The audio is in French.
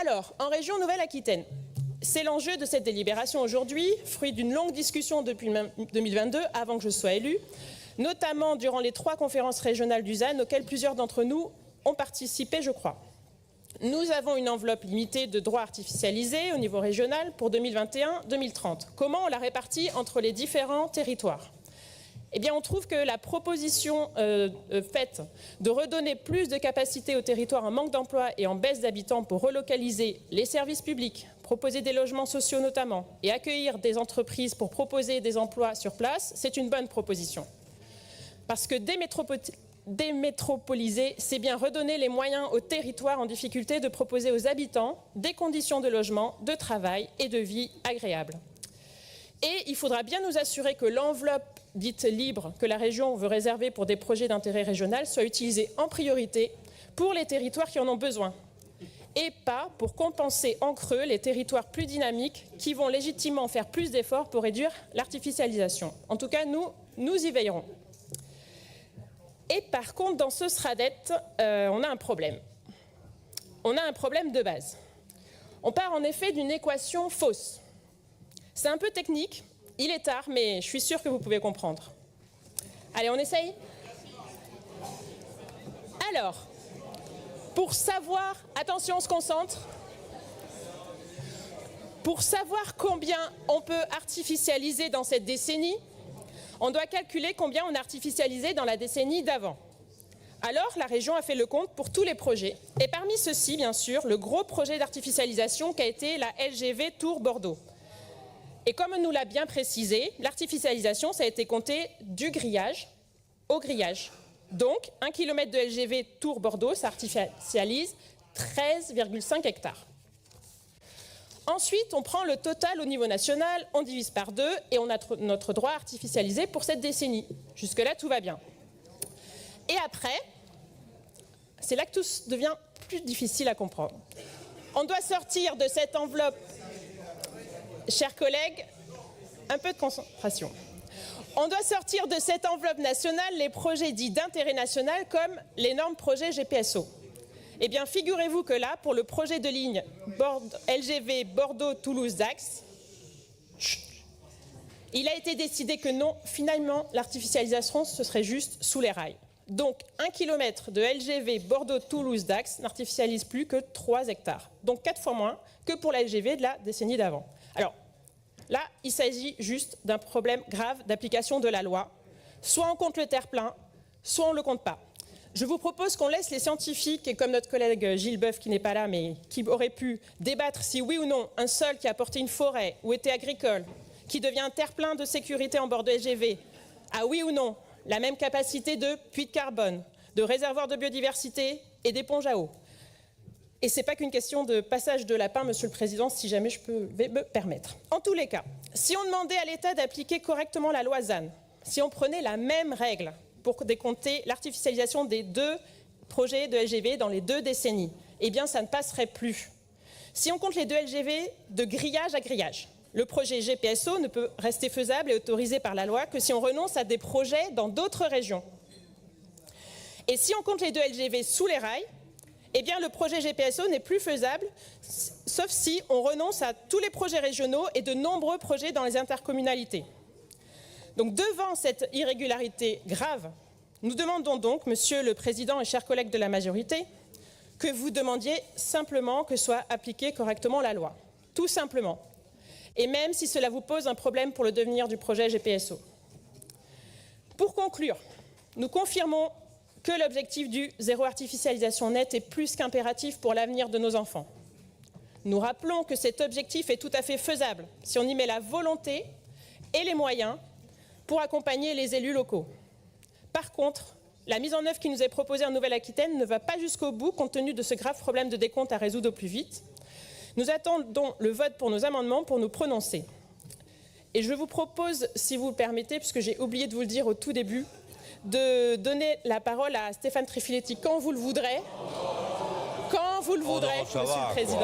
Alors, en région Nouvelle-Aquitaine, c'est l'enjeu de cette délibération aujourd'hui, fruit d'une longue discussion depuis 2022, avant que je sois élue, notamment durant les 3 conférences régionales du ZAN, auxquelles plusieurs d'entre nous ont participé, je crois. Nous avons une enveloppe limitée de droits artificialisés au niveau régional pour 2021-2030. Comment on la répartit entre les différents territoires ? Eh bien, on trouve que la proposition faite de redonner plus de capacité aux territoires en manque d'emploi et en baisse d'habitants pour relocaliser les services publics, proposer des logements sociaux notamment, et accueillir des entreprises pour proposer des emplois sur place, c'est une bonne proposition. Parce que démétropoliser, c'est bien redonner les moyens aux territoires en difficulté de proposer aux habitants des conditions de logement, de travail et de vie agréables. Et il faudra bien nous assurer que l'enveloppe dite libre que la région veut réserver pour des projets d'intérêt régional soit utilisée en priorité pour les territoires qui en ont besoin et pas pour compenser en creux les territoires plus dynamiques qui vont légitimement faire plus d'efforts pour réduire l'artificialisation. En tout cas, nous y veillerons. Et par contre, dans ce SRADET, on a un problème. On a un problème de base. On part en effet d'une équation fausse. C'est un peu technique, il est tard, mais je suis sûre que vous pouvez comprendre. Allez, on essaye ? Alors, pour savoir, attention, on se concentre. Pour savoir combien on peut artificialiser dans cette décennie, on doit calculer combien on a artificialisé dans la décennie d'avant. Alors, la région a fait le compte pour tous les projets. Et parmi ceux-ci, bien sûr, le gros projet d'artificialisation qu'a été la LGV Tours-Bordeaux. Et comme nous l'a bien précisé, l'artificialisation, ça a été compté du grillage au grillage. Donc, 1 km de LGV Tours-Bordeaux, ça artificialise 13,5 hectares. Ensuite, on prend le total au niveau national, on divise par 2 et on a notre droit artificialisé pour cette décennie. Jusque-là, tout va bien. Et après, c'est là que tout devient plus difficile à comprendre. On doit sortir de cette enveloppe, chers collègues, un peu de concentration. On doit sortir de cette enveloppe nationale les projets dits d'intérêt national comme l'énorme projet GPSO. Eh bien, figurez-vous que là, pour le projet de ligne LGV Bordeaux-Toulouse-Dax, il a été décidé que non, finalement, l'artificialisation, ce serait juste sous les rails. Donc, 1 km de LGV Bordeaux-Toulouse-Dax n'artificialise plus que 3 hectares. Donc, 4 fois moins que pour la LGV de la décennie d'avant. Alors, là, il s'agit juste d'un problème grave d'application de la loi. Soit on compte le terre-plein, soit on ne le compte pas. Je vous propose qu'on laisse les scientifiques, et comme notre collègue Gilles Boeuf qui n'est pas là, mais qui aurait pu débattre si oui ou non un sol qui a porté une forêt ou été agricole, qui devient un terre-plein de sécurité en bord de LGV, a oui ou non la même capacité de puits de carbone, de réservoir de biodiversité et d'éponge à eau. Et ce n'est pas qu'une question de passage de lapin, Monsieur le Président, si jamais je peux me permettre. En tous les cas, si on demandait à l'État d'appliquer correctement la loi ZAN, si on prenait la même règle pour décompter l'artificialisation des 2 projets de LGV dans les 2 décennies, eh bien ça ne passerait plus. Si on compte les 2 LGV de grillage à grillage, le projet GPSO ne peut rester faisable et autorisé par la loi que si on renonce à des projets dans d'autres régions. Et si on compte les 2 LGV sous les rails, eh bien le projet GPSO n'est plus faisable, sauf si on renonce à tous les projets régionaux et de nombreux projets dans les intercommunalités. Donc devant cette irrégularité grave, nous demandons donc, Monsieur le Président et chers collègues de la majorité, que vous demandiez simplement que soit appliquée correctement la loi. Tout simplement. Et même si cela vous pose un problème pour le devenir du projet GPSO. Pour conclure, nous confirmons que l'objectif du zéro artificialisation nette est plus qu'impératif pour l'avenir de nos enfants. Nous rappelons que cet objectif est tout à fait faisable si on y met la volonté et les moyens pour accompagner les élus locaux. Par contre, la mise en œuvre qui nous est proposée en Nouvelle-Aquitaine ne va pas jusqu'au bout compte tenu de ce grave problème de décompte à résoudre au plus vite. Nous attendons le vote pour nos amendements pour nous prononcer. Et je vous propose, si vous le permettez, puisque j'ai oublié de vous le dire au tout début, de donner la parole à Stéphane Trifiletti quand vous le voudrez. Quand vous le voudrez, Monsieur le Président.